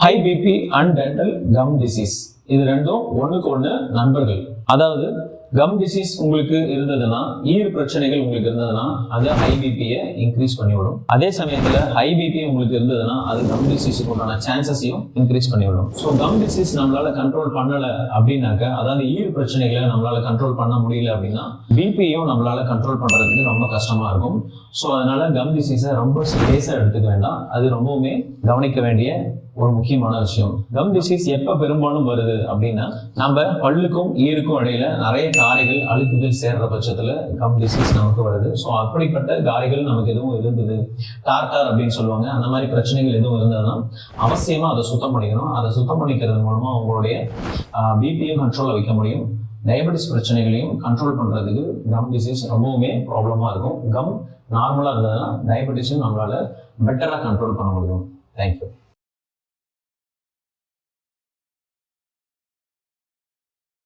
High BP and dental gum disease இது ரெண்டும் ஒண்ணுக்கு ஒண்ணு நண்பர்கள். அதாவது கம் டிசீஸ் உங்களுக்கு இருந்ததுன்னா, ஈர் பிரச்சனைகள் உங்களுக்கு இருந்ததுன்னா அது ஹை பிபியை இன்க்ரீஸ் பண்ணிவிடும். அதே சமயத்துல ஹை பிபி உங்களுக்கு இருந்ததுன்னா அது கம் டிசீஸுக்கு உண்டான சான்சஸையும் இன்க்ரீஸ் பண்ணிவிடும். ஸோ கம் டிசீஸ் நம்மளால கண்ட்ரோல் பண்ணல அப்படின்னாக்க, அதாவது ஈர் பிரச்சனைகளை நம்மளால கண்ட்ரோல் பண்ண முடியல அப்படின்னா பிபியும் நம்மளால கண்ட்ரோல் பண்றதுக்கு ரொம்ப கஷ்டமா இருக்கும். ஸோ அதனால கம் டிசீஸை ரொம்ப லேசா எடுத்துக்க வேண்டாம். அது ரொம்பவுமே கவனிக்க வேண்டிய ஒரு முக்கியமான விஷயம். கம் டிசீஸ் எப்ப பெரும்பாலும் வருது அப்படின்னா, நம்ம பல்லுக்கும் ஈருக்கும் இடையில நிறைய காரைகள் அழுக்குகள் சேர்ற பட்சத்துல கம் டிசீஸ் நமக்கு வருது. ஸோ அப்படிப்பட்ட காரைகள் நமக்கு எதுவும் இருந்தது, டார்டார் அப்படின்னு சொல்லுவாங்க, அந்த மாதிரி பிரச்சனைகள் எதுவும் இருந்ததுன்னா அவசியமா அதை சுத்தம் பண்ணிக்கணும். அதை சுத்தம் பண்ணிக்கிறது மூலமா உங்களுடைய பிபியும் கண்ட்ரோல்ல வைக்க முடியும். டயபெட்டிஸ் பிரச்சனைகளையும் கண்ட்ரோல் பண்றதுக்கு கம் டிசீஸ் ரொம்பவுமே ப்ராப்ளமா இருக்கும். கம் நார்மலா இருந்ததுன்னா டயபெட்டிஸும் நம்மளால பெட்டரா கண்ட்ரோல் பண்ண முடியும். தேங்க்யூ.